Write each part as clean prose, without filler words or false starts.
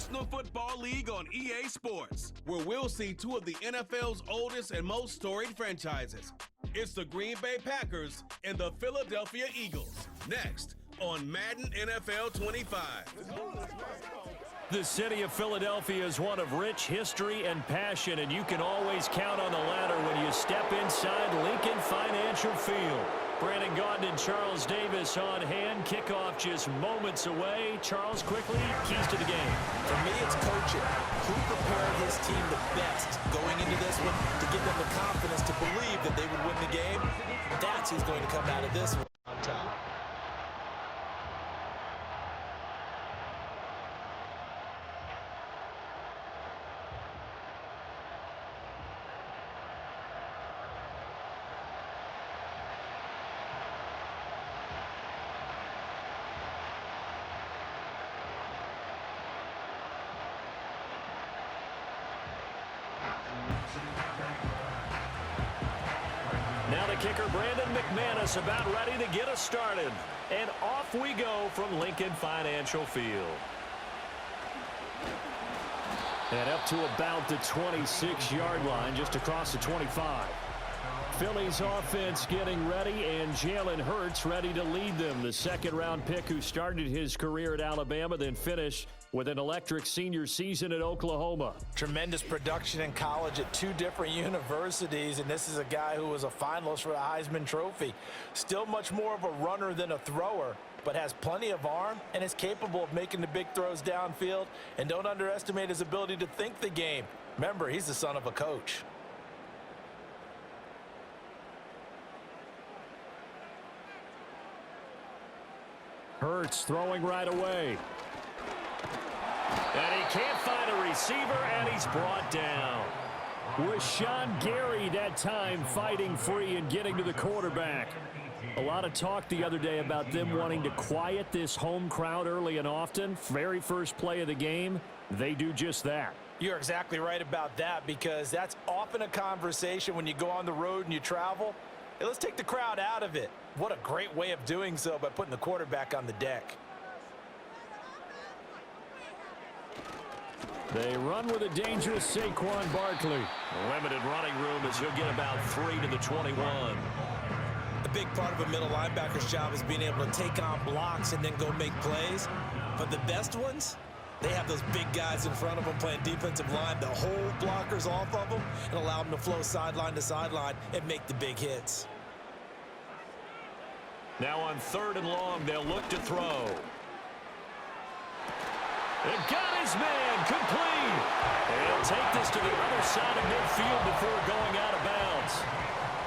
National Football League on EA Sports, where we'll see two of the NFL's oldest and most storied franchises. It's the Green Bay Packers and the Philadelphia Eagles. Next on Madden NFL 25. The city of Philadelphia is one of rich history and passion, and you can always count on the ladder when you step inside Lincoln Financial Field. Brandon Gaudin and Charles Davis on hand. Kickoff just moments away. Charles, quickly, keys to the game. For me, it's coaching. Who prepared his team the best going into this one to give them the confidence to believe that they would win the game? That's who's going to come out of this one on top. Now the kicker, Brandon McManus, about ready to get us started. And off we go from Lincoln Financial Field. And up to about the 26-yard line, just across the 25. Philly's offense getting ready, and Jalen Hurts ready to lead them. The second-round pick who started his career at Alabama, then finished with an electric senior season at Oklahoma. Tremendous production in college at two different universities, and this is a guy who was a finalist for the Heisman Trophy. Still much more of a runner than a thrower, but has plenty of arm and is capable of making the big throws downfield. And don't underestimate his ability to think the game. Remember, he's the son of a coach. Hurts throwing right away. And he can't find a receiver, and he's brought down. Was Sean Gary that time fighting free and getting to the quarterback. A lot of talk the other day about them wanting to quiet this home crowd early and often. Very first play of the game, they do just that. You're exactly right about that, because that's often a conversation when you go on the road and you travel. Hey, let's take the crowd out of it. What a great way of doing so by putting the quarterback on the deck. They run with a dangerous Saquon Barkley. Limited running room as he'll get about 3 to the 21. A big part of a middle linebacker's job is being able to take on blocks and then go make plays. But the best ones, they have those big guys in front of them playing defensive line that hold blockers off of them and allow them to flow sideline to sideline and make the big hits. Now on 3rd and long, they'll look to throw. And got his man complete. And he'll take this to the other side of midfield before going out of bounds.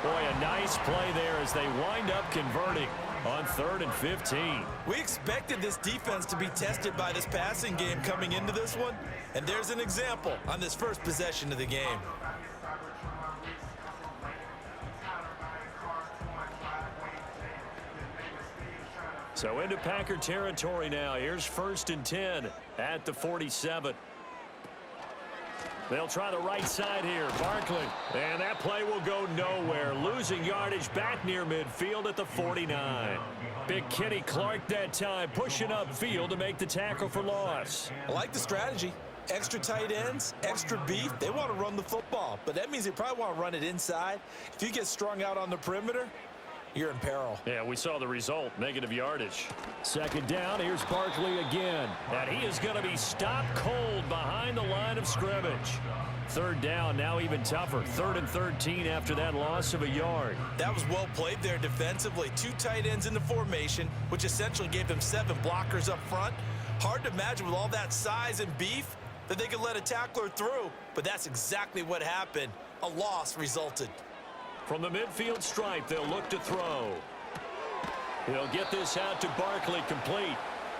Boy, a nice play there as they wind up converting on 3rd and 15. We expected this defense to be tested by this passing game coming into this one. And there's an example on this first possession of the game. So into Packer territory now. Here's 1st and 10 at the 47. They'll try the right side here. Barkley. And that play will go nowhere. Losing yardage back near midfield at the 49. Big Kenny Clark that time pushing upfield to make the tackle for loss. I like the strategy. Extra tight ends, extra beef. They want to run the football, but that means they probably want to run it inside. If you get strung out on the perimeter, you're in peril. Yeah, we saw the result, negative yardage. 2nd down, here's Barkley again. And he is going to be stopped cold behind the line of scrimmage. 3rd down, now even tougher. 3rd and 13 after that loss of a yard. That was well played there defensively. 2 tight ends in the formation, which essentially gave them 7 blockers up front. Hard to imagine with all that size and beef that they could let a tackler through, but that's exactly what happened. A loss resulted. From the midfield stripe, they'll look to throw. He'll get this out to Barkley complete.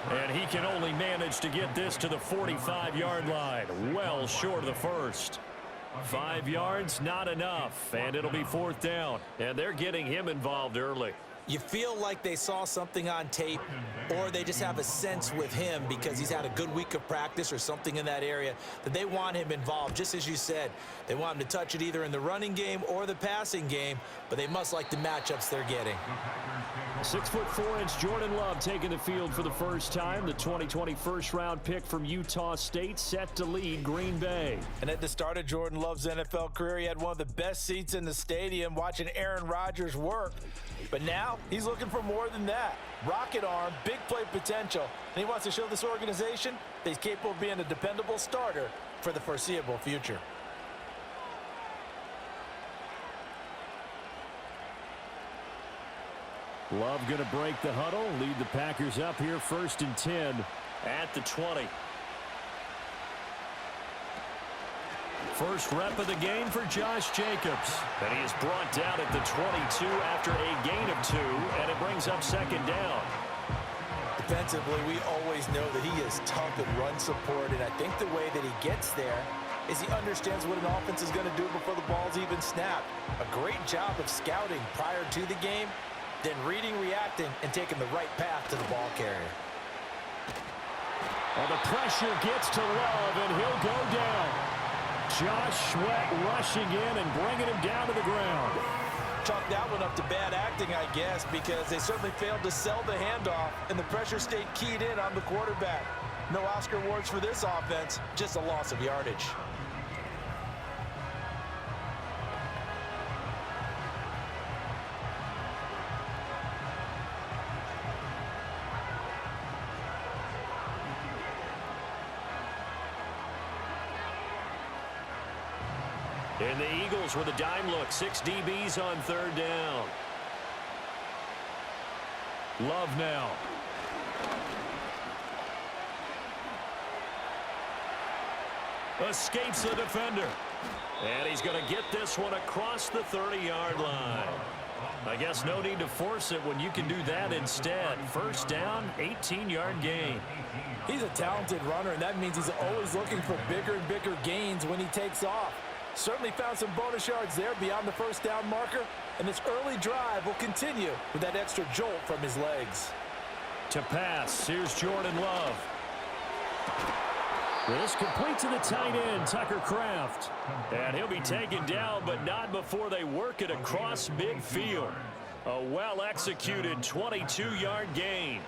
And he can only manage to get this to the 45-yard line. Well short of the first. 5 yards, not enough. And it'll be 4th down. And they're getting him involved early. You feel like they saw something on tape, or they just have a sense with him because he's had a good week of practice or something in that area that they want him involved. Just as you said, they want him to touch it either in the running game or the passing game, but they must like the matchups they're getting. 6'4" Jordan Love taking the field for the first time. The 2020 first-round pick from Utah State set to lead Green Bay. And at the start of Jordan Love's NFL career, he had one of the best seats in the stadium watching Aaron Rodgers work. But now he's looking for more than that. Rocket arm, big play potential, and he wants to show this organization that he's capable of being a dependable starter for the foreseeable future. Love going to break the huddle, lead the Packers up here 1st and 10 at the 20. First rep of the game for Josh Jacobs. And he is brought down at the 22 after a gain of 2, and it brings up 2nd down. Defensively, we always know that he is tough in run support, and I think the way that he gets there is he understands what an offense is going to do before the ball's even snapped. A great job of scouting prior to the game, then reading, reacting, and taking the right path to the ball carrier. Well, the pressure gets to Love, and he'll go down. Josh Sweat rushing in and bringing him down to the ground. Chalk that one up to bad acting, I guess, because they certainly failed to sell the handoff, and the pressure stayed keyed in on the quarterback. No Oscar awards for this offense, just a loss of yardage. And the Eagles with a dime look. 6 DBs on 3rd down. Love now. Escapes the defender. And he's going to get this one across the 30-yard line. I guess no need to force it when you can do that instead. 1st down, 18-yard gain. He's a talented runner, and that means he's always looking for bigger and bigger gains when he takes off. Certainly found some bonus yards there beyond the 1st down marker, and this early drive will continue with that extra jolt from his legs. To pass, here's Jordan Love. This complete to the tight end, Tucker Kraft. And he'll be taken down, but not before they work it across midfield. A well-executed 22-yard gain.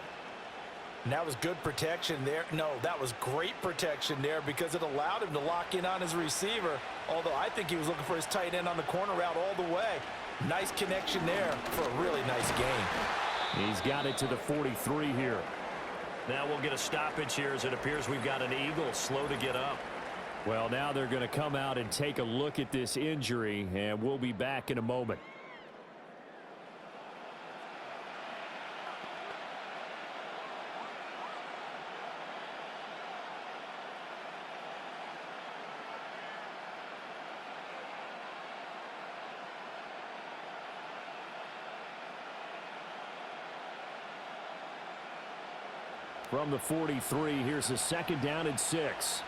And that was good protection there. No, that was great protection there because it allowed him to lock in on his receiver, although I think he was looking for his tight end on the corner route all the way. Nice connection there for a really nice gain. He's got it to the 43 here. Now we'll get a stoppage here as it appears we've got an Eagle slow to get up. Well, now they're going to come out and take a look at this injury, and we'll be back in a moment. From the 43, here's a 2nd down and 6.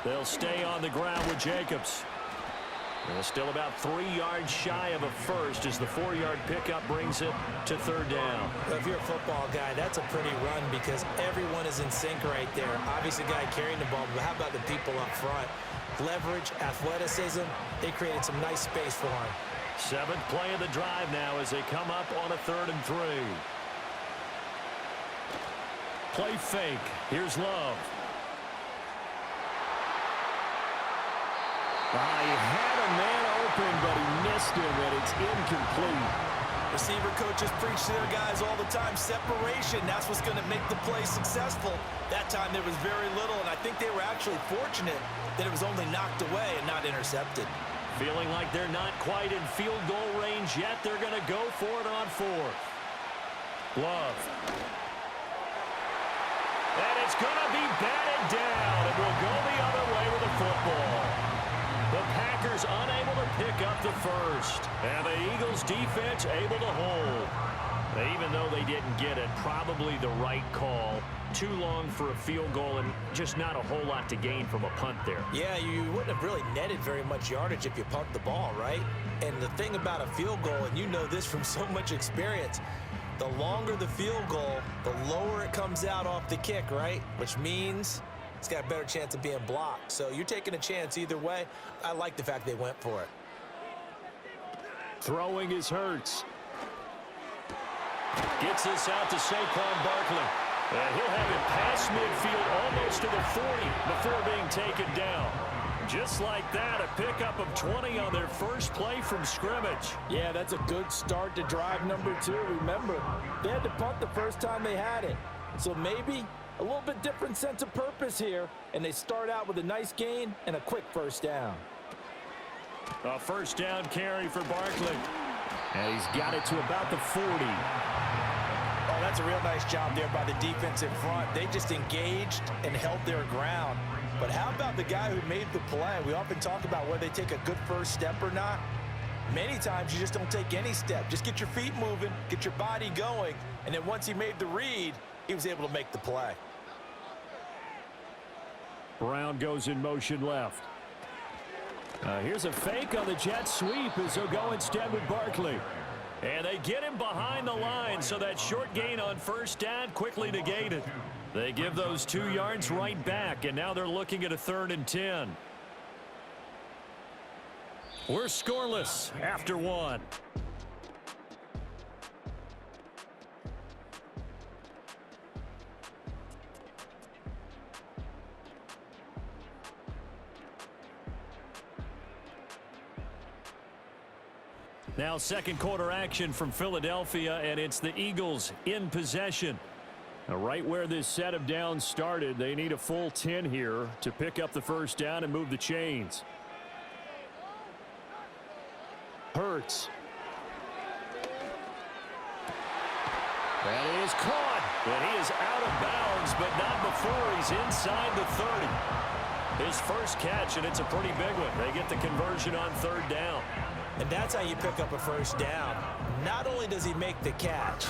They'll stay on the ground with Jacobs. They're still about 3 yards shy of a first as the 4-yard pickup brings it to 3rd down. Well, if you're a football guy, that's a pretty run because everyone is in sync right there. Obviously, the guy carrying the ball, but how about the people up front? Leverage, athleticism, they created some nice space for him. 7th play of the drive now as they come up on a 3rd and 3. Play fake. Here's Love. He had a man open, but he missed him, and it's incomplete. Receiver coaches preach to their guys all the time. Separation, that's what's going to make the play successful. That time there was very little, and I think they were actually fortunate that it was only knocked away and not intercepted. Feeling like they're not quite in field goal range yet. They're going to go for it on 4th. Love. And it's going to be batted down. It will go the other way with the football. The Packers unable to pick up the first. And the Eagles defense able to hold. Even though they didn't get it, probably the right call. Too long for a field goal and just not a whole lot to gain from a punt there. Yeah, you wouldn't have really netted very much yardage if you punt the ball, right? And the thing about a field goal, and you know this from so much experience, the longer the field goal, the lower it comes out off the kick, right? Which means it's got a better chance of being blocked. So you're taking a chance either way. I like the fact they went for it. Throwing is Hurts. Gets this out to Saquon Barkley. And he'll have it past midfield almost to the 40 before being taken down. Just like that, a pickup of 20 on their first play from scrimmage. Yeah, that's a good start to drive number 2. Remember, they had to punt the first time they had it. So maybe a little bit different sense of purpose here, and they start out with a nice gain and a quick first down. A first down carry for Barkley. And he's got it to about the 40. Oh, that's a real nice job there by the defensive front. They just engaged and held their ground. But how about the guy who made the play? We often talk about whether they take a good first step or not. Many times you just don't take any step. Just get your feet moving, get your body going, and then once he made the read, he was able to make the play. Brown goes in motion left. Here's a fake on the jet sweep as he'll go instead with Barkley. And they get him behind the line, so that short gain on first down quickly negated. They give those 2 yards right back, and now they're looking at a 3rd and 10. We're scoreless after 1. Now second quarter action from Philadelphia, and it's the Eagles in possession. Now right where this set of downs started, they need a full 10 here to pick up the first down and move the chains. Hurts. That is caught, and he is out of bounds, but not before he's inside the 30. His first catch, and it's a pretty big one. They get the conversion on 3rd down. And that's how you pick up a first down. Not only does he make the catch,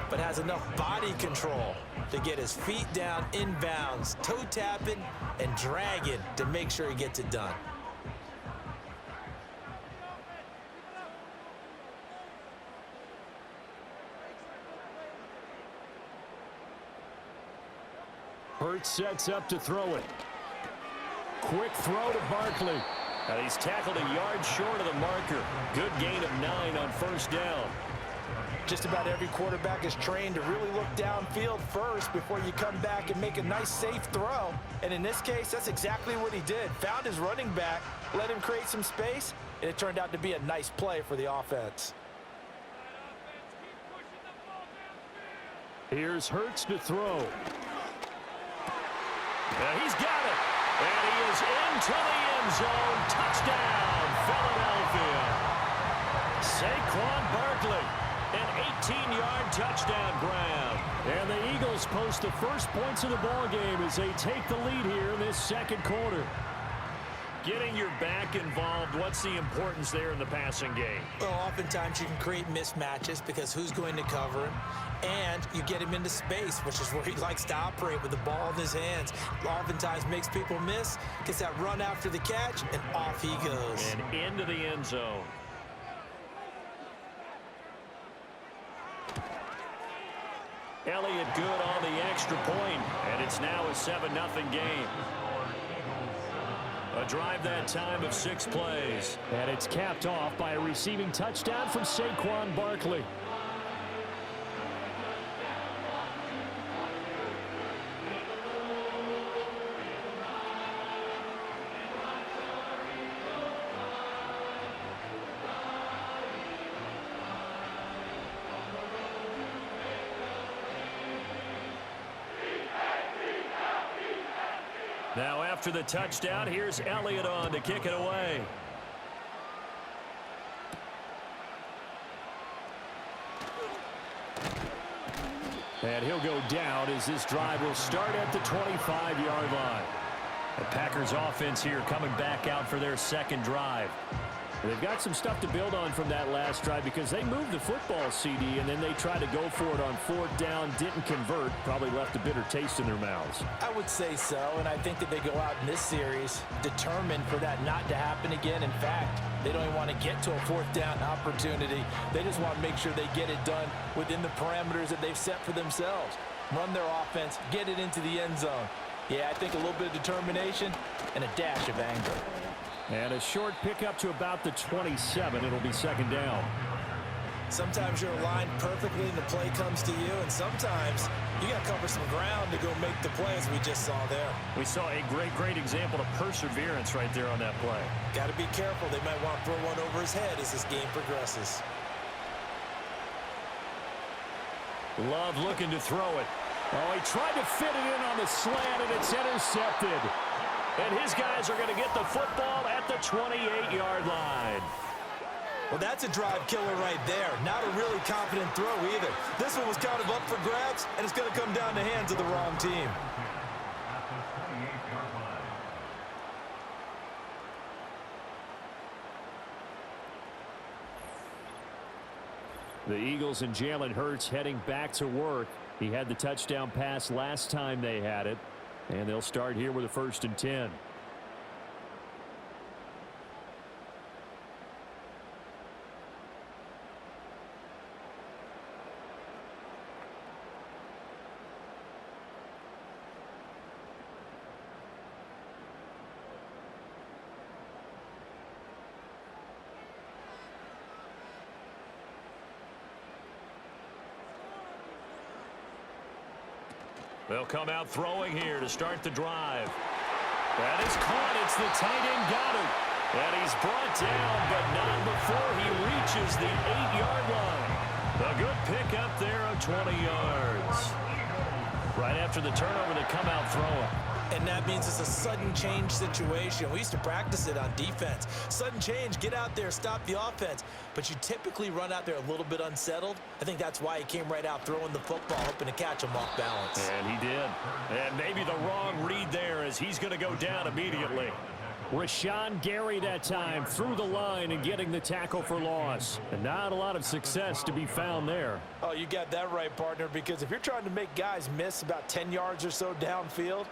but has enough body control to get his feet down inbounds, toe tapping and dragging to make sure he gets it done. Hurts sets up to throw it. Quick throw to Barkley. And he's tackled a yard short of the marker. Good gain of 9 on first down. Just about every quarterback is trained to really look downfield first before you come back and make a nice, safe throw. And in this case, that's exactly what he did. Found his running back, let him create some space, and it turned out to be a nice play for the offense. Here's Hurts to throw. And he's got it. And he is into the end zone. Touchdown, Philadelphia. Saquon Barkley, an 18-yard touchdown grab. And the Eagles post the first points of the ballgame as they take the lead here in this second quarter. Getting your back involved, what's the importance there in the passing game? Well, oftentimes you can create mismatches because who's going to cover him? And you get him into space, which is where he likes to operate with the ball in his hands. Oftentimes makes people miss, gets that run after the catch, and off he goes. And into the end zone. Elliott good on the extra point, and it's now a 7-0 game. A drive that time of 6 plays. And it's capped off by a receiving touchdown from Saquon Barkley. Now after the touchdown, here's Elliott on to kick it away. And he'll go down as this drive will start at the 25-yard line. The Packers offense here coming back out for their second drive. They've got some stuff to build on from that last drive because they moved the football, CD, and then they tried to go for it on 4th down, didn't convert, probably left a bitter taste in their mouths. I would say so, and I think that they go out in this series determined for that not to happen again. In fact, they don't even want to get to a 4th down opportunity. They just want to make sure they get it done within the parameters that they've set for themselves. Run their offense, get it into the end zone. Yeah, I think a little bit of determination and a dash of anger. And a short pickup to about the 27. It'll be second down. Sometimes you're aligned perfectly and the play comes to you, and sometimes you got to cover some ground to go make the play, as we just saw there. We saw a great example of perseverance right there on that play. Got to be careful. They might want to throw one over his head as this game progresses. Love looking to throw it. Oh, he tried to fit it in on the slant, and it's intercepted. And his guys are going to get the football at the 28-yard line. Well, that's a drive killer right there. Not a really confident throw either. This one was kind of up for grabs, and it's going to come down the hands of the wrong team. The Eagles and Jalen Hurts heading back to work. He had the touchdown pass last time they had it, and they'll start here with a 1st and 10. They'll come out throwing here to start the drive. That is caught. It's the tight end Goddard. And he's brought down, but not before he reaches the 8-yard line. A good pickup there of 20 yards. Right after the turnover, they come out throwing. And that means it's a sudden change situation. We used to practice it on defense. Sudden change, get out there, stop the offense. But you typically run out there a little bit unsettled. I think that's why he came right out throwing the football, hoping to catch him off balance. And he did. And maybe the wrong read there, as he's going to go down immediately. Rashawn Gary that time through the line and getting the tackle for loss. And not a lot of success to be found there. Oh, you got that right, partner, because if you're trying to make guys miss about 10 yards or so downfield,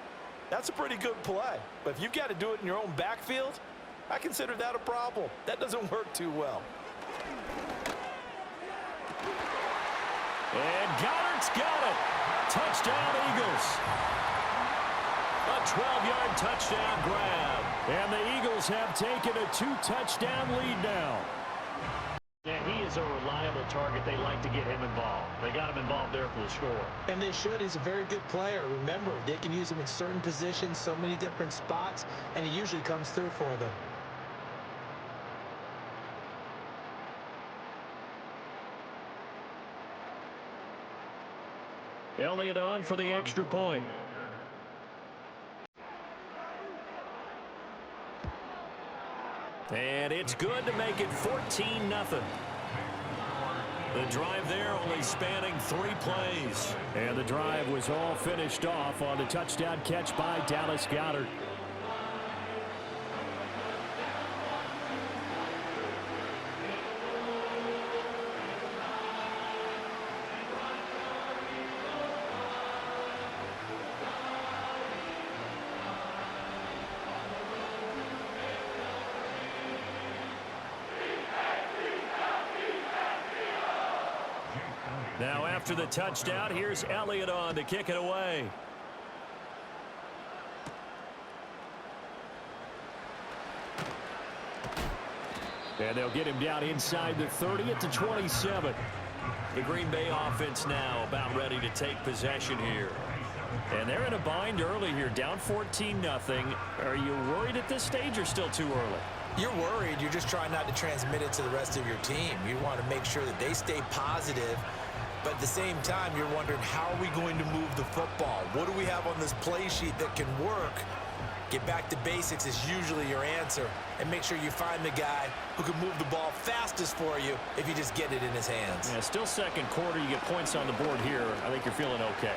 that's a pretty good play. But if you've got to do it in your own backfield, I consider that a problem. That doesn't work too well. And Goddard's got it. Touchdown, Eagles. A 12-yard touchdown grab. And the Eagles have taken a 2-touchdown lead now. Yeah, he is a reliable target. They like to get him involved. They got him involved there for the score. And they should. He's a very good player. Remember, they can use him in certain positions, so many different spots, and he usually comes through for them. Elliott on for the extra point. And it's good to make it 14-0. The drive there only spanning 3 plays. And the drive was all finished off on the touchdown catch by Dallas Goedert. Now after the touchdown, here's Elliott on to kick it away. And they'll get him down inside the 30 at the 27. The Green Bay offense now about ready to take possession here. And they're in a bind early here, down 14-0. Are you worried at this stage or still too early? You're worried. You're just trying not to transmit it to the rest of your team. You want to make sure that they stay positive. But at the same time, you're wondering, how are we going to move the football? What do we have on this play sheet that can work? Get back to basics is usually your answer. And make sure you find the guy who can move the ball fastest for you if you just get it in his hands. Yeah, still second quarter. You get points on the board here. I think you're feeling okay.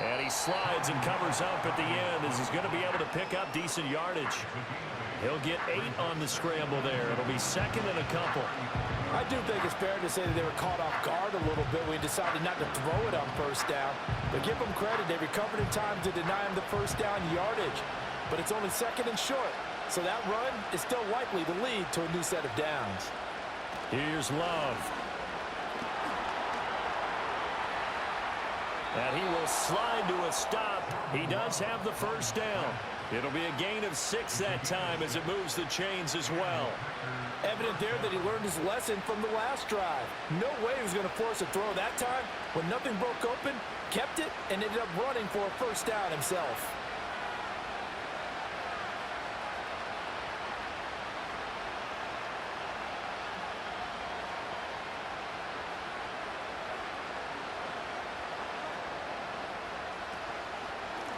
And he slides and covers up at the end as he's going to be able to pick up decent yardage. He'll get 8 on the scramble there. It'll be second and a couple. I do think it's fair to say that they were caught off guard a little bit when he decided not to throw it on first down. But give them credit. They recovered in time to deny him the first down yardage. But it's only second and short. So that run is still likely to lead to a new set of downs. Here's Love. And he will slide to a stop. He does have the first down. It'll be a gain of 6 that time as it moves the chains as well. Evident there that he learned his lesson from the last drive. No way he was going to force a throw that time. When nothing broke open, kept it, and ended up running for a first down himself.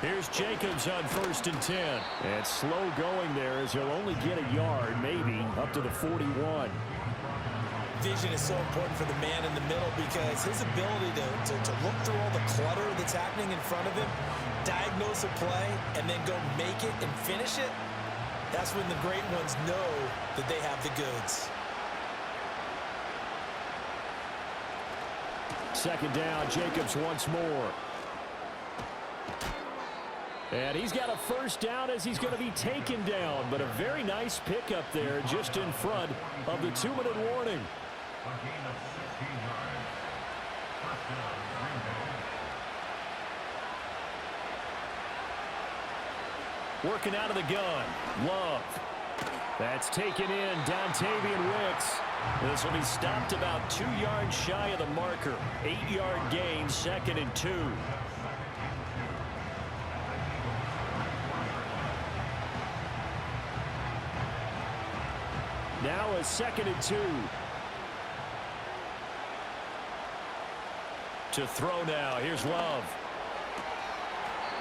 Here's Jacobs on 1st and 10. And slow going there as he'll only get a yard, maybe, up to the 41. Vision is so important for the man in the middle because his ability to look through all the clutter that's happening in front of him, diagnose a play, and then go make it and finish it, that's when the great ones know that they have the goods. 2nd down, Jacobs once more. And he's got a first down as he's going to be taken down. But a very nice pickup there just in front of the 2-minute warning. Working out of the gun. Love. That's taken in. Dontavian Wicks. This will be stopped about 2 yards shy of the marker. 8-yard gain, 2nd and 2. Now a 2nd and 2. To throw now. Here's Love.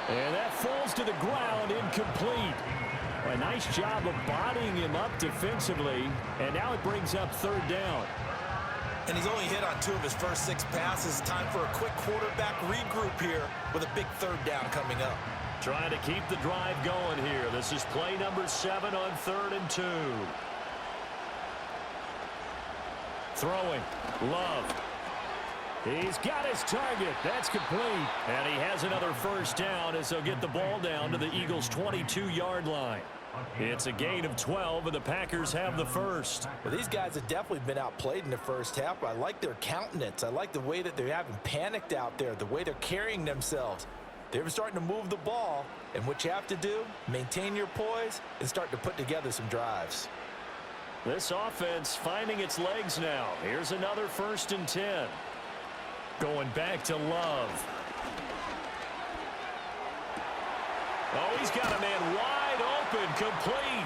And that falls to the ground, incomplete. A nice job of bodying him up defensively. And now it brings up 3rd down. And he's only hit on 2 of his first 6 passes. Time for a quick quarterback regroup here with a big 3rd down coming up. Trying to keep the drive going here. This is play number 7 on 3rd and 2. Throwing. Love. He's got his target. That's complete. And he has another first down as they'll get the ball down to the Eagles' 22-yard line. It's a gain of 12, and the Packers have the first. Well, these guys have definitely been outplayed in the first half. I like their countenance. I like the way that they haven't panicked out there, the way they're carrying themselves. They're starting to move the ball, and what you have to do, maintain your poise and start to put together some drives. This offense finding its legs now. Here's another 1st and 10. Going back to Love. Oh, he's got a man wide open, complete.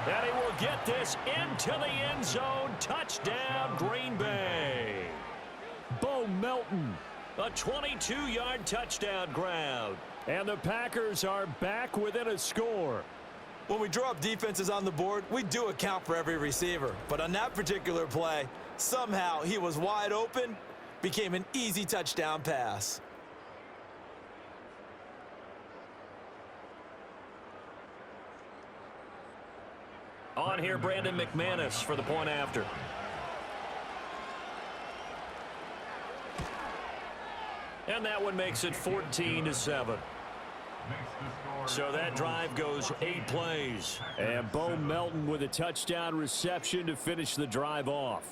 And he will get this into the end zone. Touchdown, Green Bay. Bo Melton, a 22-yard touchdown grab. And the Packers are back within a score. When we draw up defenses on the board, we do account for every receiver. But on that particular play, somehow he was wide open, became an easy touchdown pass. On here, Brandon McManus for the point after. And that one makes it 14-7. So that drive goes 8 plays. And Bo Melton with a touchdown reception to finish the drive off.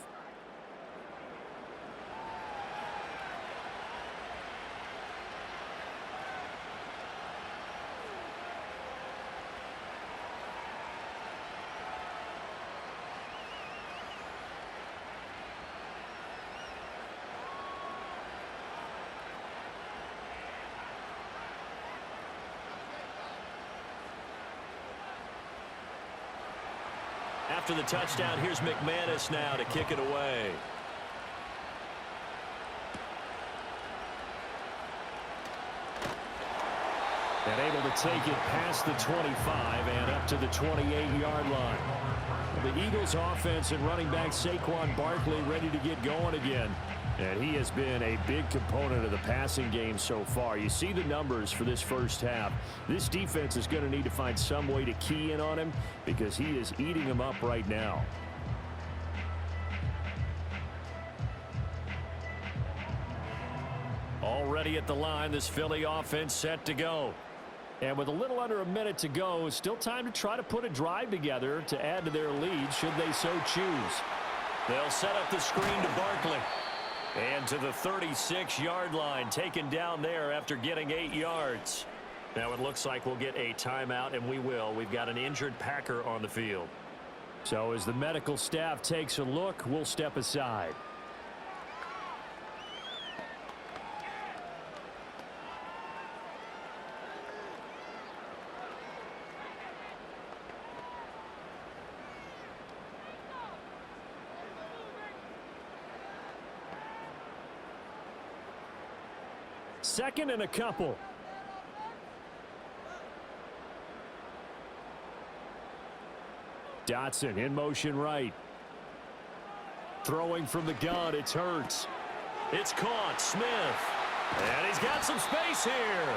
After the touchdown, here's McManus now to kick it away. And able to take it past the 25 and up to the 28-yard line. The Eagles offense and running back Saquon Barkley ready to get going again. And he has been a big component of the passing game so far. You see the numbers for this first half. This defense is going to need to find some way to key in on him because he is eating them up right now. Already at the line, this Philly offense set to go. And with a little under a minute to go, still time to try to put a drive together to add to their lead should they so choose. They'll set up the screen to Barkley. And to the 36-yard line, taken down there after getting 8 yards. Now it looks like we'll get a timeout, and we will. We've got an injured Packer on the field. So as the medical staff takes a look, we'll step aside. Second and a couple. Dotson in motion right. Throwing from the gun, it's Hurts. It's caught, Smith. And he's got some space here.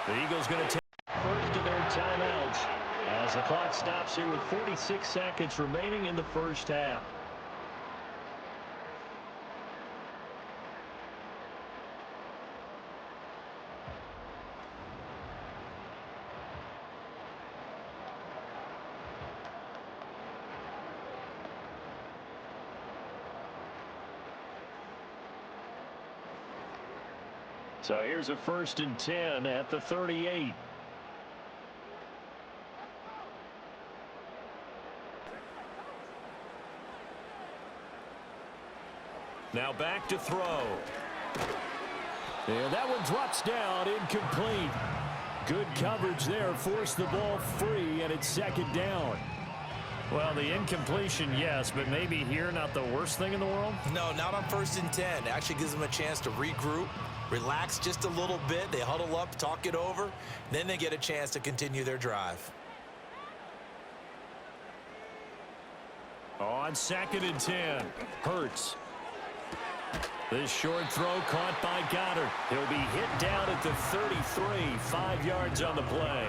The Eagles going to take first of their timeouts as the clock stops here with 46 seconds remaining in the first half. So here's a 1st and 10 at the 38. Now back to throw. And that one drops down, incomplete. Good coverage there, forced the ball free, and it's second down. Well, the incompletion, yes, but maybe here not the worst thing in the world? No, not on 1st and 10. It actually gives them a chance to regroup, relax just a little bit. They huddle up, talk it over. Then they get a chance to continue their drive. On 2nd and 10, Hurts. This short throw caught by Goddard. He'll be hit down at the 33, 5 yards on the play.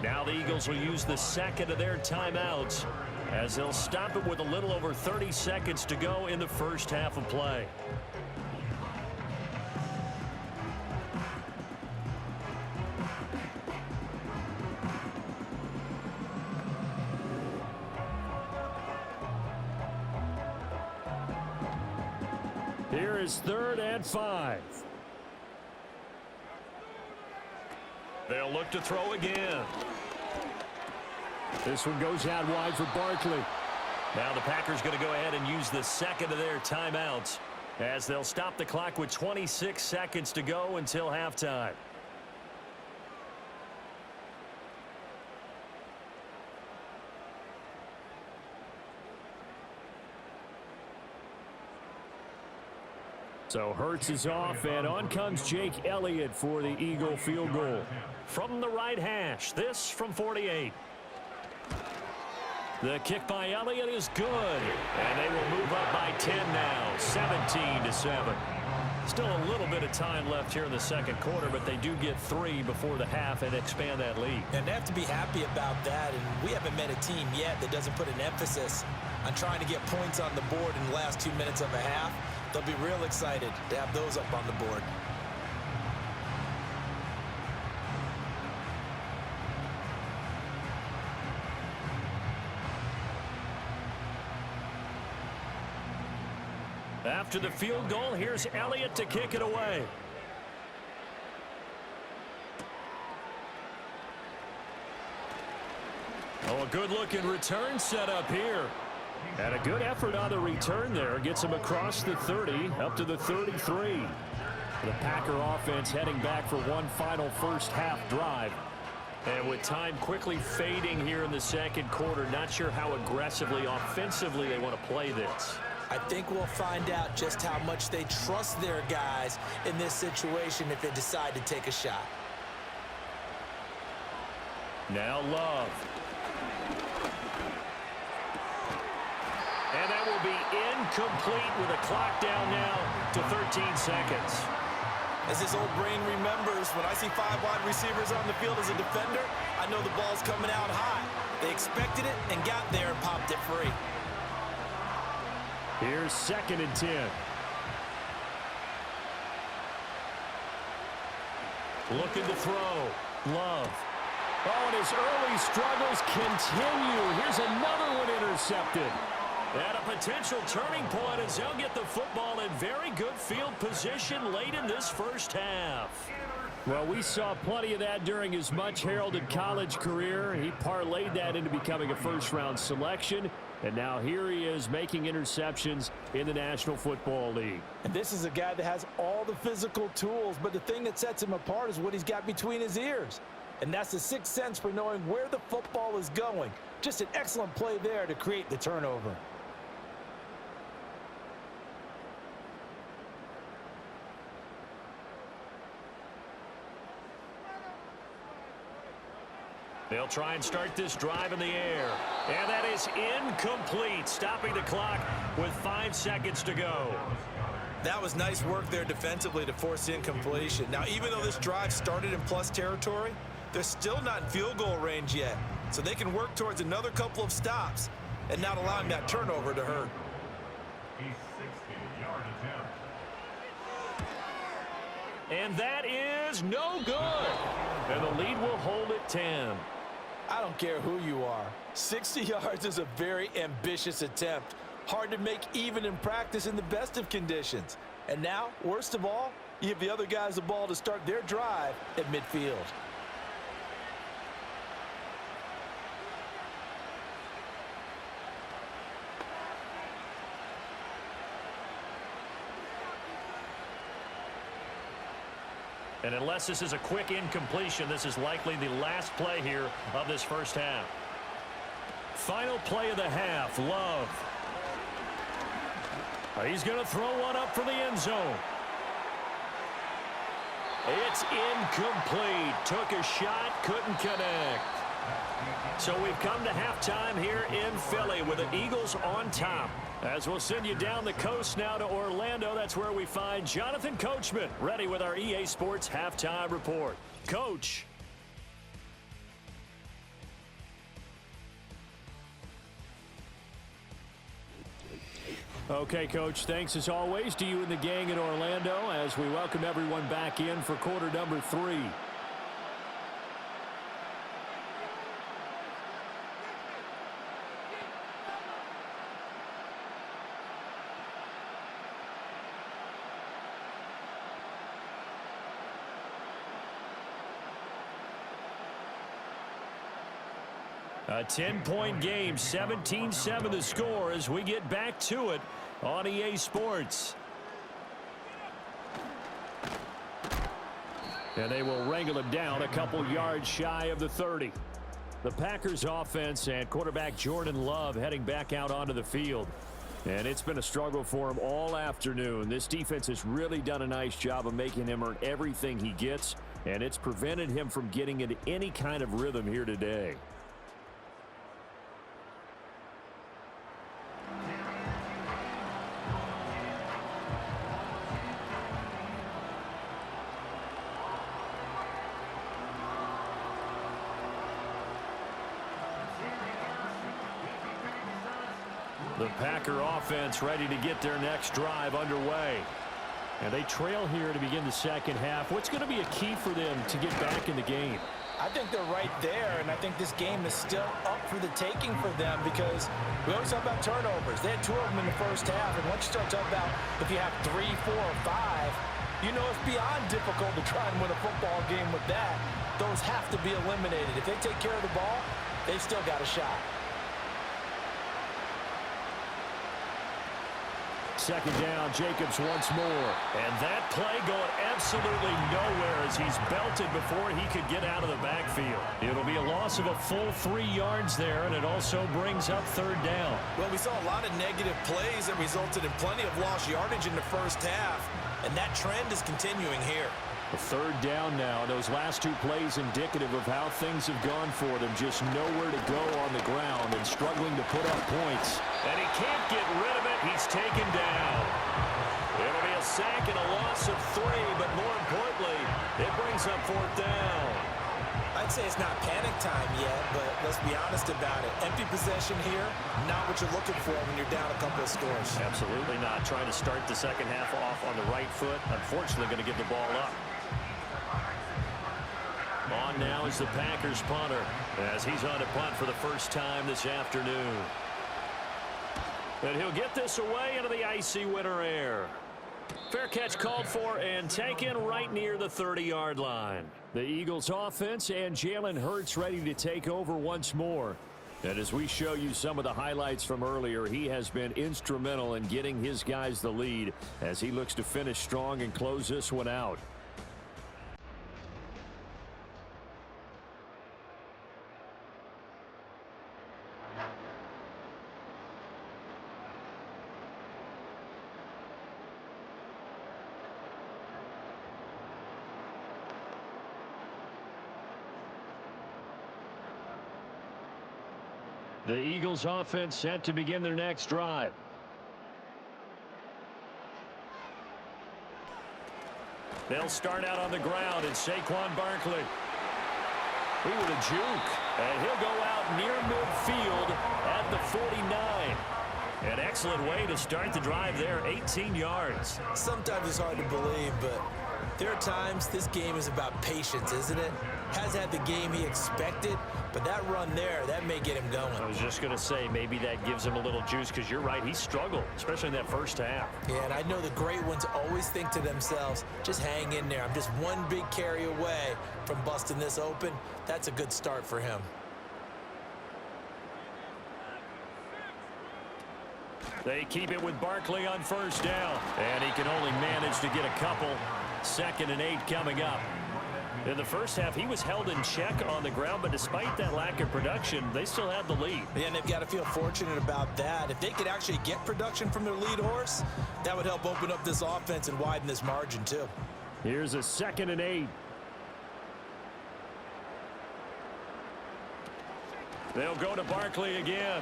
Now the Eagles will use the second of their timeouts as they'll stop it with a little over 30 seconds to go in the first half of play. Here is 3rd and 5. They'll look to throw again. This one goes out wide for Barkley. Now the Packers going to go ahead and use the second of their timeouts as they'll stop the clock with 26 seconds to go until halftime. So Hurts is off, and on comes Jake Elliott for the Eagle field goal. From the right hash, this from 48. The kick by Elliott is good, and they will move up by 10 now, 17-7. Still a little bit of time left here in the second quarter, but they do get 3 before the half and expand that lead. And they have to be happy about that, and we haven't met a team yet that doesn't put an emphasis on trying to get points on the board in the last 2 minutes of a half. They'll be real excited to have those up on the board. After the field goal, here's Elliott to kick it away. Oh, a good-looking return set up here. And a good effort on the return there. Gets him across the 30, up to the 33. The Packer offense heading back for one final first half drive. And with time quickly fading here in the second quarter, not sure how aggressively, offensively they want to play this. I think we'll find out just how much they trust their guys in this situation if they decide to take a shot. Now Love. And that will be incomplete with a clock down now to 13 seconds. As his old brain remembers, when I see 5 wide receivers on the field as a defender, I know the ball's coming out high. They expected it and got there and popped it free. Here's 2nd and 10. Looking to throw. Love. Oh, and his early struggles continue. Here's another one intercepted. And a potential turning point as they'll get the football in very good field position late in this first half. Well, we saw plenty of that during his much-heralded college career. He parlayed that into becoming a first-round selection. And now here he is making interceptions in the National Football League. And this is a guy that has all the physical tools, but the thing that sets him apart is what he's got between his ears. And that's the sixth sense for knowing where the football is going. Just an excellent play there to create the turnover. They'll try and start this drive in the air. And that is incomplete, stopping the clock with 5 seconds to go. That was nice work there defensively to force incompletion. Now, even though this drive started in plus territory, they're still not in field goal range yet. So they can work towards another couple of stops and not allowing that turnover to hurt. And that is no good. And the lead will hold at 10. I don't care who you are. 60 yards is a very ambitious attempt. Hard to make even in practice in the best of conditions. And now, worst of all, you give the other guys the ball to start their drive at midfield. And unless this is a quick incompletion, this is likely the last play here of this first half. Final play of the half, Love. He's going to throw one up for the end zone. It's incomplete. Took a shot, couldn't connect. So we've come to halftime here in Philly with the Eagles on top. As we'll send you down the coast now to Orlando, that's where we find Jonathan Coachman ready with our EA Sports Halftime Report. Coach. Okay, Coach, thanks as always to you and the gang in Orlando as we welcome everyone back in for quarter number 3. A 10-point game, 17-7 the score as we get back to it on EA Sports. And they will wrangle it down a couple yards shy of the 30. The Packers offense and quarterback Jordan Love heading back out onto the field. And it's been a struggle for him all afternoon. This defense has really done a nice job of making him earn everything he gets, and it's prevented him from getting into any kind of rhythm here today. The Packer offense ready to get their next drive underway. And they trail here to begin the second half. What's going to be a key for them to get back in the game? I think they're right there, and I think this game is still up for the taking for them because we always talk about turnovers. They had 2 of them in the first half, and once you start talking about if you have 3, 4, or 5, you know it's beyond difficult to try and win a football game with that. Those have to be eliminated. If they take care of the ball, they've still got a shot. Second down, Jacobs once more. And that play going absolutely nowhere as he's belted before he could get out of the backfield. It'll be a loss of a full 3 yards there, and it also brings up third down. Well, we saw a lot of negative plays that resulted in plenty of lost yardage in the first half, and that trend is continuing here. A third down now. Those last 2 plays indicative of how things have gone for them. Just nowhere to go on the ground and struggling to put up points. And he can't get rid of it. He's taken down. It'll be a sack and a loss of 3, but more importantly, it brings up fourth down. I'd say it's not panic time yet, but let's be honest about it. Empty possession here, not what you're looking for when you're down a couple of scores. Absolutely not. Trying to start the second half off on the right foot. Unfortunately, going to give the ball up. On now is the Packers punter as he's on to punt for the first time this afternoon. And he'll get this away into the icy winter air. Fair catch called for and taken right near the 30-yard line. The Eagles offense and Jalen Hurts ready to take over once more. And as we show you some of the highlights from earlier, he has been instrumental in getting his guys the lead as he looks to finish strong and close this one out. The Eagles offense set to begin their next drive. They'll start out on the ground, and Saquon Barkley. Ooh, the juke. And he'll go out near midfield at the 49. An excellent way to start the drive there, 18 yards. Sometimes it's hard to believe, but there are times this game is about patience, isn't it? Has had the game he expected, but that run there, that may get him going. I was just going to say, maybe that gives him a little juice, because you're right, he struggled, especially in that first half. Yeah, and I know the great ones always think to themselves, just hang in there. I'm just one big carry away from busting this open. That's a good start for him. They keep it with Barkley on first down, and he can only manage to get a couple. 2nd and 8 coming up. In the first half, he was held in check on the ground, but despite that lack of production, they still have the lead. Yeah, and they've got to feel fortunate about that. If they could actually get production from their lead horse, that would help open up this offense and widen this margin, too. Here's a 2nd and 8. They'll go to Barkley again.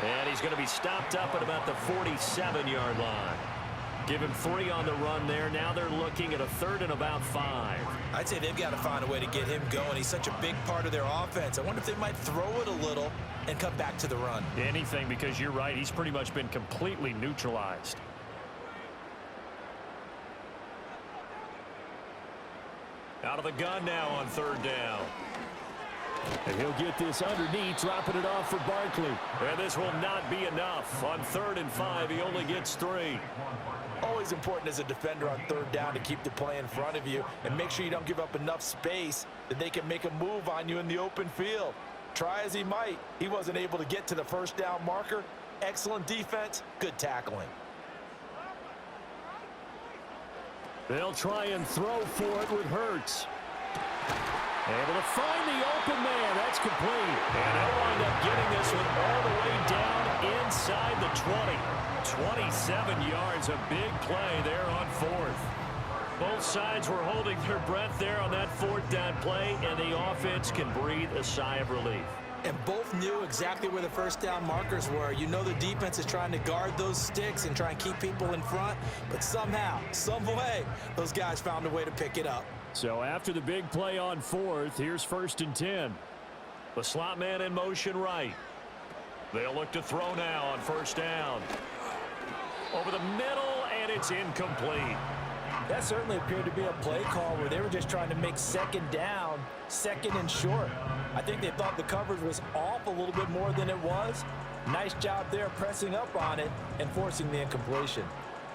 And he's going to be stopped up at about the 47-yard line. Give him 3 on the run there. Now they're looking at a 3rd and about 5. I'd say they've got to find a way to get him going. He's such a big part of their offense. I wonder if they might throw it a little and come back to the run. Anything, because you're right. He's pretty much been completely neutralized. Out of the gun now on 3rd down. And he'll get this underneath, dropping it off for Barkley. And this will not be enough. On 3rd and 5, he only gets 3. Always important as a defender on 3rd down to keep the play in front of you and make sure you don't give up enough space that they can make a move on you in the open field. Try as he might, he wasn't able to get to the 1st down marker. Excellent defense, good tackling. They'll try and throw for it with Hurts. Able to find the open man. That's complete. And they'll wind up getting this one all the way down inside the 20. 27 yards, a big play there on 4th. Both sides were holding their breath there on that 4th down play, and the offense can breathe a sigh of relief. And both knew exactly where the 1st down markers were. You know the defense is trying to guard those sticks and try and keep people in front, but somehow, some way, those guys found a way to pick it up. So after the big play on 4th, here's 1st and 10. The slot man in motion right. They'll look to throw now on 1st down. Over the middle, and it's incomplete. That certainly appeared to be a play call where they were just trying to make 2nd down, 2nd and short. I think they thought the coverage was off a little bit more than it was. Nice job there pressing up on it and forcing the incompletion.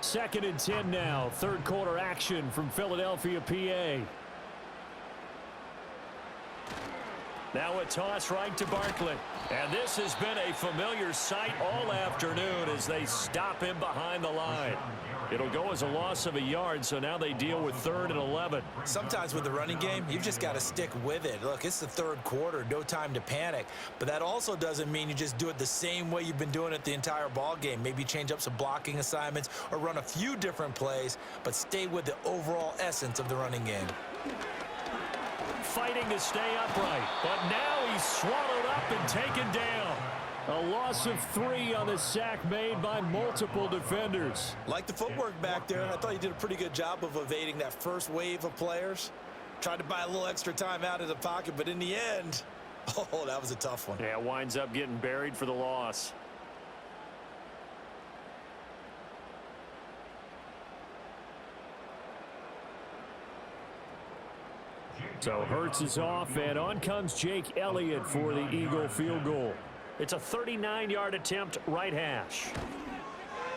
2nd and 10 now. 3rd quarter action from Philadelphia, PA. Now a toss right to Barkley. And this has been a familiar sight all afternoon as they stop him behind the line. It'll go as a loss of a yard, so now they deal with 3rd and 11. Sometimes with the running game, you've just got to stick with it. Look, it's the 3rd quarter, no time to panic. But that also doesn't mean you just do it the same way you've been doing it the entire ball game. Maybe change up some blocking assignments or run a few different plays, but stay with the overall essence of the running game. Fighting to stay upright, but now he's swallowed up and taken down. A loss of 3 on the sack made by multiple defenders. Like the footwork back there, and I thought he did a pretty good job of evading that first wave of players. Tried to buy a little extra time out of the pocket, but in the end, oh, that was a tough one. Yeah, winds up getting buried for the loss. So Hurts is off, and on comes Jake Elliott for the Eagle field goal. It's a 39-yard attempt, right hash.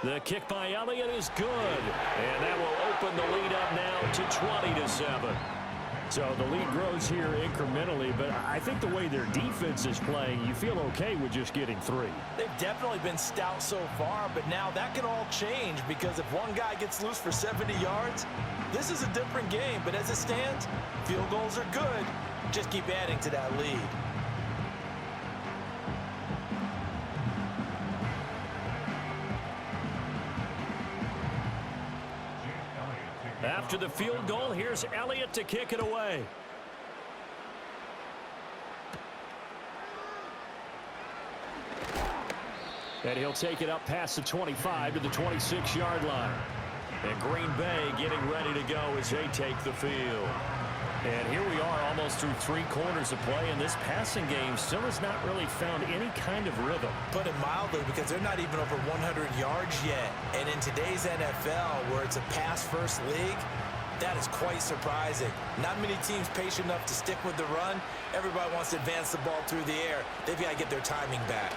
The kick by Elliott is good, and that will open the lead up now to 20-7. So the lead grows here incrementally, but I think the way their defense is playing, you feel okay with just getting 3. They've definitely been stout so far, but now that can all change because if one guy gets loose for 70 yards, this is a different game. But as it stands, field goals are good. Just keep adding to that lead. After the field goal, here's Elliott to kick it away. And he'll take it up past the 25 to the 26-yard line. And Green Bay getting ready to go as they take the field. And here we are almost through 3 quarters of play, and this passing game still has not really found any kind of rhythm. Put it mildly, because they're not even over 100 yards yet. And in today's NFL, where it's a pass-first league, that is quite surprising. Not many teams patient enough to stick with the run. Everybody wants to advance the ball through the air. They've got to get their timing back.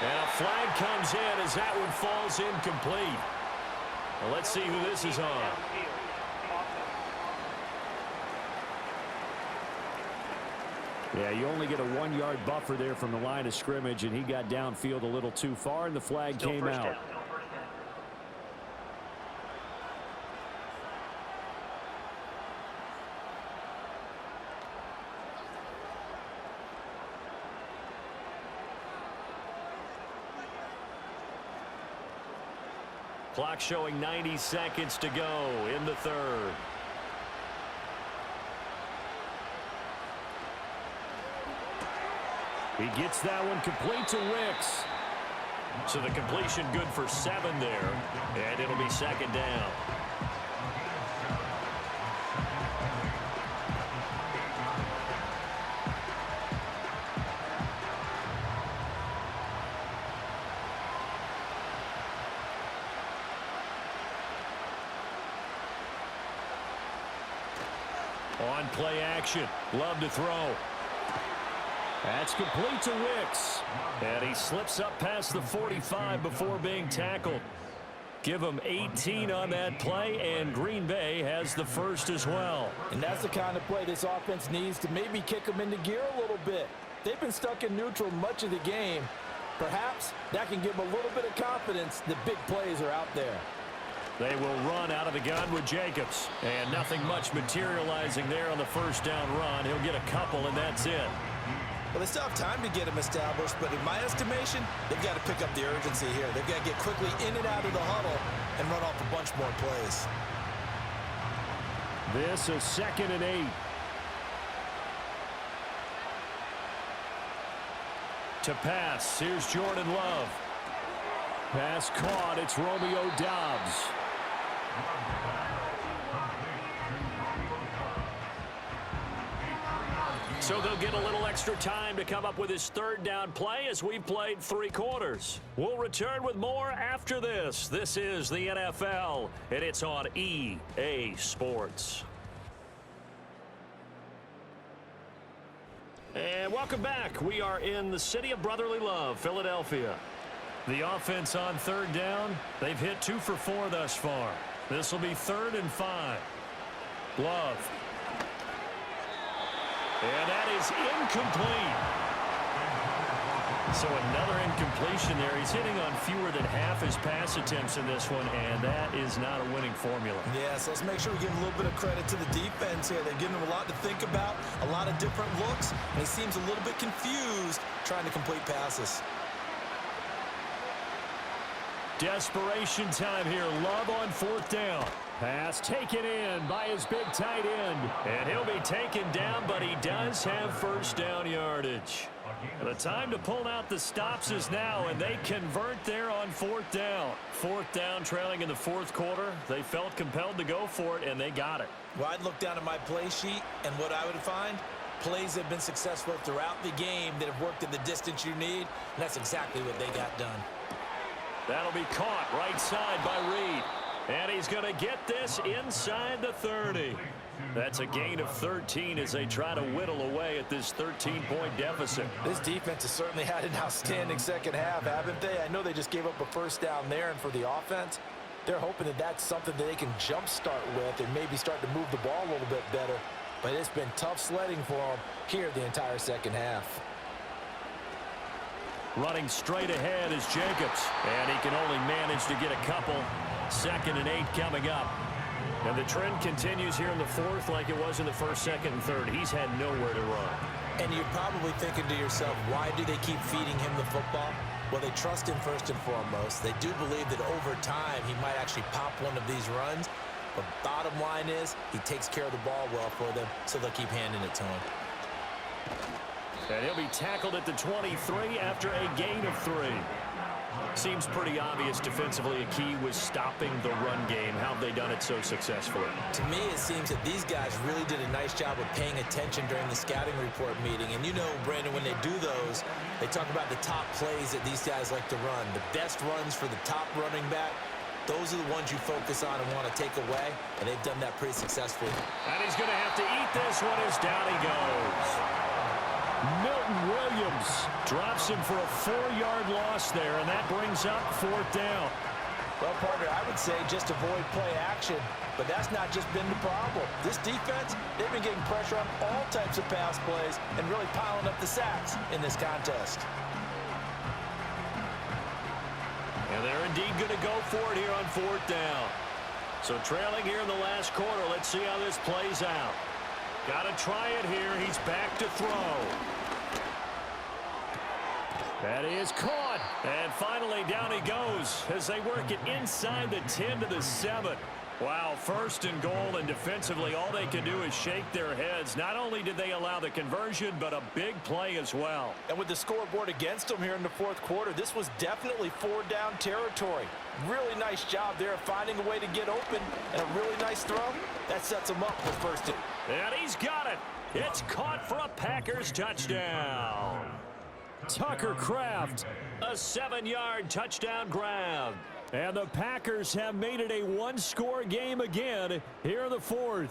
And a flag comes in as that one falls incomplete. Well, let's see who this is on. Yeah, you only get a 1-yard buffer there from the line of scrimmage, and he got downfield a little too far, and the flag came out. Clock showing 90 seconds to go in the third. He gets that one complete to Wicks. So the completion good for 7 there, and it'll be second down. On play action, Love to throw. That's complete to Wicks. And he slips up past the 45 before being tackled. Give him 18 on that play, and Green Bay has the first as well. And that's the kind of play this offense needs to maybe kick them into gear a little bit. They've been stuck in neutral much of the game. Perhaps that can give them a little bit of confidence that big plays are out there. They will run out of the gun with Jacobs. And nothing much materializing there on the first down run. He'll get a couple, and that's it. Well, they still have time to get him established, but in my estimation, they've got to pick up the urgency here. They've got to get quickly in and out of the huddle and run off a bunch more plays. This is 2nd and 8. To pass, here's Jordan Love. Pass caught, it's Romeo Doubs. So they'll get a little extra time to come up with his 3rd down play as we've played 3 quarters. We'll return with more after this. This is the NFL, and it's on EA Sports. And welcome back. We are in the city of brotherly love, Philadelphia. The offense on 3rd down, they've hit 2 for 4 thus far. This will be 3rd and 5. Love. And that is incomplete. So another incompletion there. He's hitting on fewer than half his pass attempts in this one, and that is not a winning formula. Yeah, so let's make sure we give a little bit of credit to the defense here. They're giving him a lot to think about, a lot of different looks, and he seems a little bit confused trying to complete passes. Desperation time here. Love on 4th down. Pass taken in by his big tight end. And he'll be taken down, but he does have first down yardage. The time to pull out the stops is now, and they convert there on 4th down. 4th down, trailing in the 4th quarter. They felt compelled to go for it, and they got it. Well, I'd look down at my play sheet, and what I would find, plays have been successful throughout the game that have worked in the distance you need, and that's exactly what they got done. That'll be caught right side by Reed. And he's going to get this inside the 30. That's a gain of 13 as they try to whittle away at this 13-point deficit. This defense has certainly had an outstanding second half, haven't they? I know they just gave up a first down there, and for the offense, they're hoping that that's something that they can jumpstart with and maybe start to move the ball a little bit better. But it's been tough sledding for them here the entire second half. Running straight ahead is Jacobs, and he can only manage to get a couple. 2nd and 8 coming up. And the trend continues here in the fourth like it was in the first, second, and third. He's had nowhere to run. And you're probably thinking to yourself, why do they keep feeding him the football? Well, they trust him first and foremost. They do believe that over time he might actually pop one of these runs. But bottom line is he takes care of the ball well for them, so they'll keep handing it to him. And he'll be tackled at the 23 after a gain of 3. Seems pretty obvious defensively a key was stopping the run game. How have they done it so successfully? To me, it seems that these guys really did a nice job of paying attention during the scouting report meeting. And you know, Brandon, when they do those, they talk about the top plays that these guys like to run. The best runs for the top running back, those are the ones you focus on and want to take away. And they've done that pretty successfully. And he's going to have to eat this one as down he goes. Milton Williams drops him for a 4-yard loss there, and that brings up 4th down. Well, partner, I would say just avoid play action, but that's not just been the problem. This defense, they've been getting pressure on all types of pass plays and really piling up the sacks in this contest. And they're indeed going to go for it here on 4th down. So trailing here in the last quarter, let's see how this plays out. Got to try it here. He's back to throw. That is caught. And finally down he goes as they work it inside the 10 to the 7. Wow, 1st and goal, and defensively all they can do is shake their heads. Not only did they allow the conversion, but a big play as well. And with the scoreboard against them here in the 4th quarter, this was definitely 4-down territory. Really nice job there of finding a way to get open, and a really nice throw. That sets them up for 1st and. And he's got it. It's caught for a Packers touchdown. Tucker Kraft, a 7-yard touchdown grab. And the Packers have made it a one-score game again here in the 4th.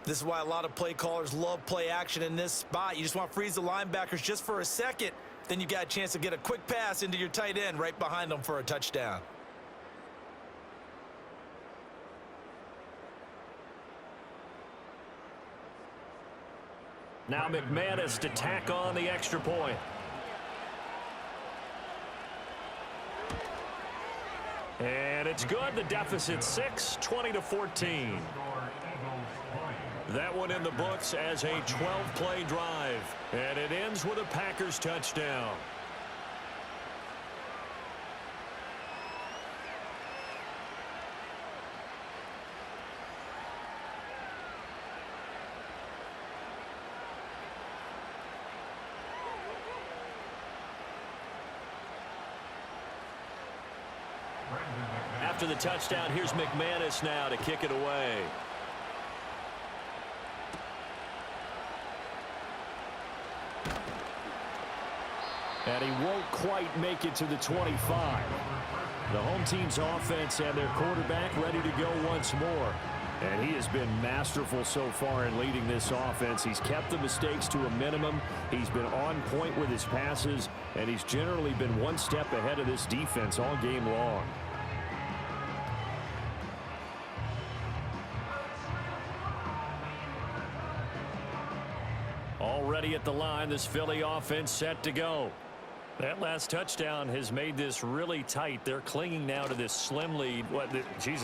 This is why a lot of play callers love play action in this spot. You just want to freeze the linebackers just for a second. Then you got a chance to get a quick pass into your tight end right behind them for a touchdown. Now McManus to tack on the extra point. And it's good. The deficit 6, 20-14. That one in the books as a 12-play drive. And it ends with a Packers touchdown. After the touchdown, here's McManus now to kick it away. And he won't quite make it to the 25. The home team's offense and their quarterback ready to go once more. And he has been masterful so far in leading this offense. He's kept the mistakes to a minimum. He's been on point with his passes, and he's generally been one step ahead of this defense all game long. Already at the line, this Philly offense set to go. That last touchdown has made this really tight. They're clinging now to this slim lead.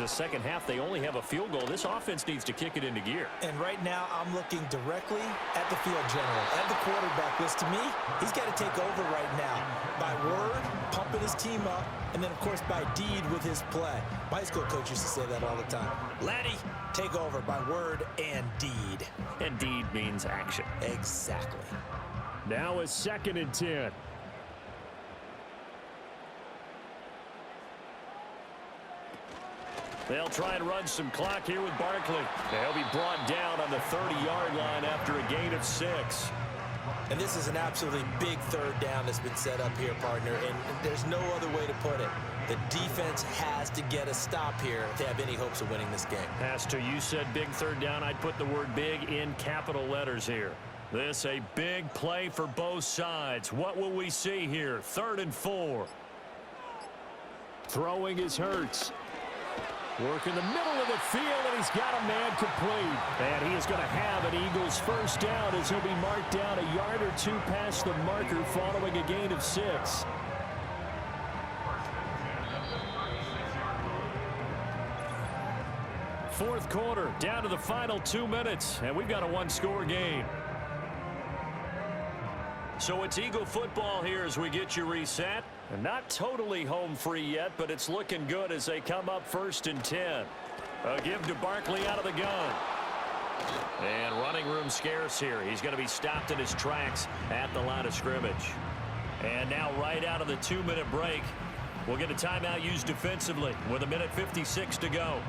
Second half, they only have a field goal. This offense needs to kick it into gear. And right now, I'm looking directly at the field general, at the quarterback. Because to me, he's got to take over right now. By word, pumping his team up, and then, of course, by deed with his play. My school coach used to say that all the time. Laddie, take over by word and deed. And deed means action. Exactly. Now a 2nd and 10. They'll try and run some clock here with Barkley. They'll be brought down on the 30-yard line after a gain of 6. And this is an absolutely big 3rd down that's been set up here, partner, and there's no other way to put it. The defense has to get a stop here if they have any hopes of winning this game. Pastor, you said big third down. I'd put the word big in capital letters here. This a big play for both sides. What will we see here? 3rd and 4. Throwing is Hurts. Work in the middle of the field, and he's got a man complete. And he is going to have an Eagles first down as he'll be marked down a yard or two past the marker following a gain of 6. Fourth quarter, down to the final 2 minutes, and we've got a one-score game. So it's Eagle football here as we get you reset. And not totally home free yet, but it's looking good as they come up 1st and 10. A give to Barkley out of the gun. And running room scarce here. He's going to be stopped in his tracks at the line of scrimmage. And now right out of the 2-minute break, we'll get a timeout used defensively with 1:56 to go.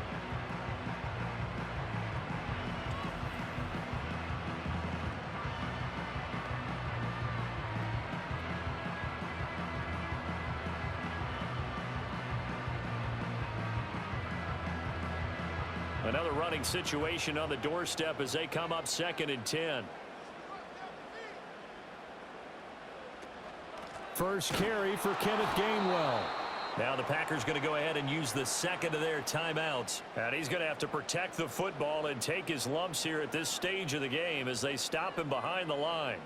Another running situation on the doorstep as they come up 2nd and 10. First carry for Kenneth Gainwell. Now the Packers going to go ahead and use the second of their timeouts. And he's going to have to protect the football and take his lumps here at this stage of the game as they stop him behind the line.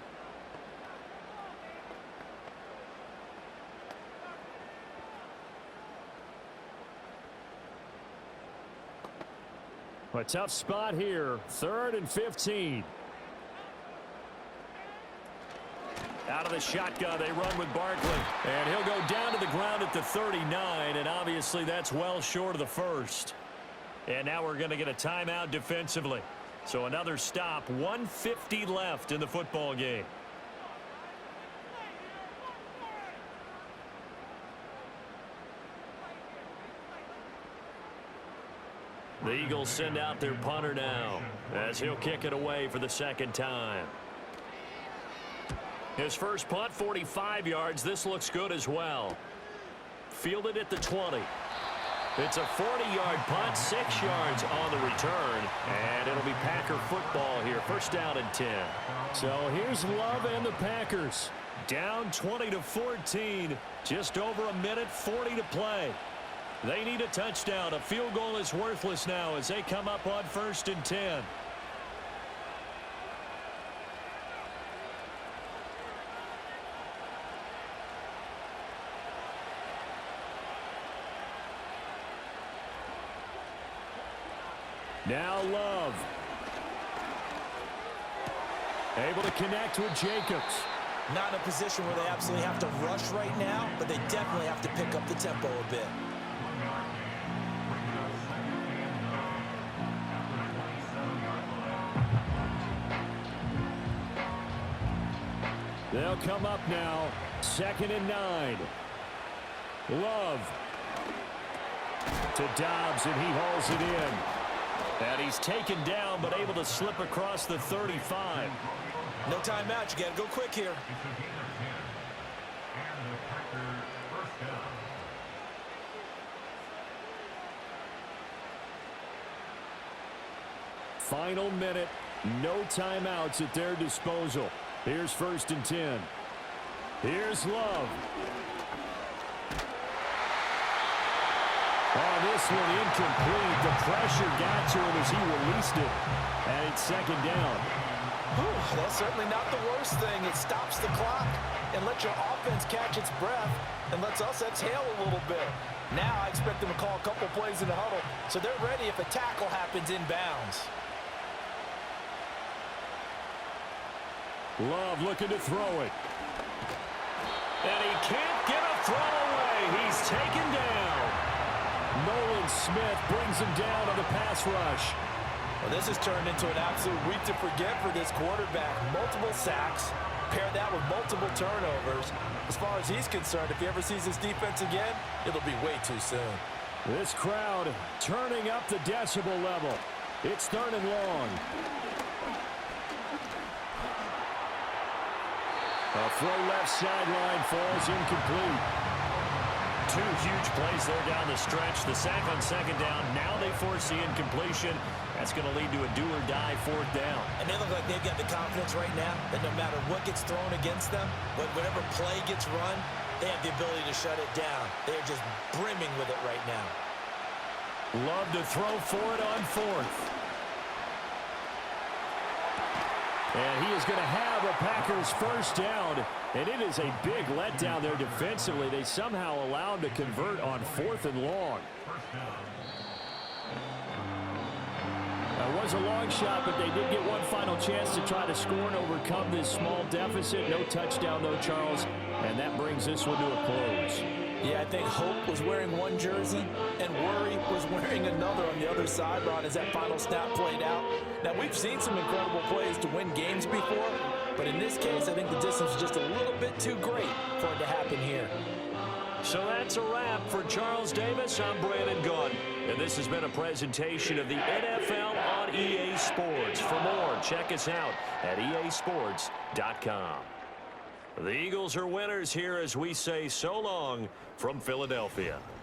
A tough spot here. 3rd and 15. Out of the shotgun, they run with Barkley. And he'll go down to the ground at the 39, and obviously that's well short of the first. And now we're going to get a timeout defensively. So another stop, 1:50 left in the football game. The Eagles send out their punter now as he'll kick it away for the 2nd time. His first punt, 45 yards. This looks good as well. Fielded at the 20. It's a 40-yard punt, 6 yards on the return, and it'll be Packer football here. 1st down and 10. So here's Love and the Packers. Down 20-14. Just over 1:40 to play. They need a touchdown. A field goal is worthless now as they come up on 1st and 10. Now Love. Able to connect with Jacobs. Not in a position where they absolutely have to rush right now, but they definitely have to pick up the tempo a bit. They'll come up now. 2nd and 9. Love. To Dobbs, and he hauls it in. And he's taken down, but able to slip across the 35. No timeout. You got to go quick here. Final minute. No timeouts at their disposal. Here's 1st and 10. Here's Love. Oh, this one incomplete. The pressure got to him as he released it. And it's 2nd down. Whew, that's certainly not the worst thing. It stops the clock and lets your offense catch its breath and lets us exhale a little bit. Now I expect them to call a couple plays in the huddle so they're ready if a tackle happens inbounds. Love looking to throw it. And he can't get a throw away. He's taken down. Nolan Smith brings him down on the pass rush. Well, this has turned into an absolute week to forget for this quarterback. Multiple sacks, pair that with multiple turnovers. As far as he's concerned, if he ever sees this defense again, it'll be way too soon. This crowd turning up the decibel level. It's 3rd and long. A throw left sideline falls incomplete. Two huge plays there down the stretch. The sack on second down. Now they force the incompletion. That's going to lead to a do-or-die fourth down. And they look like they've got the confidence right now that no matter what gets thrown against them, whatever play gets run, they have the ability to shut it down. They're just brimming with it right now. Love to throw for it on fourth. And he is going to have a Packers first down. And it is a big letdown there defensively. They somehow allowed to convert on 4th and long. That was a long shot, but they did get one final chance to try to score and overcome this small deficit. No touchdown, though, Charles. And that brings this one to a close. Yeah, I think hope was wearing one jersey and worry was wearing another on the other sideline as that final snap played out. Now, we've seen some incredible plays to win games before, but in this case, I think the distance is just a little bit too great for it to happen here. So that's a wrap for Charles Davis. I'm Brandon Gunn, and this has been a presentation of the NFL on EA Sports. For more, check us out at easports.com. The Eagles are winners here as we say so long from Philadelphia.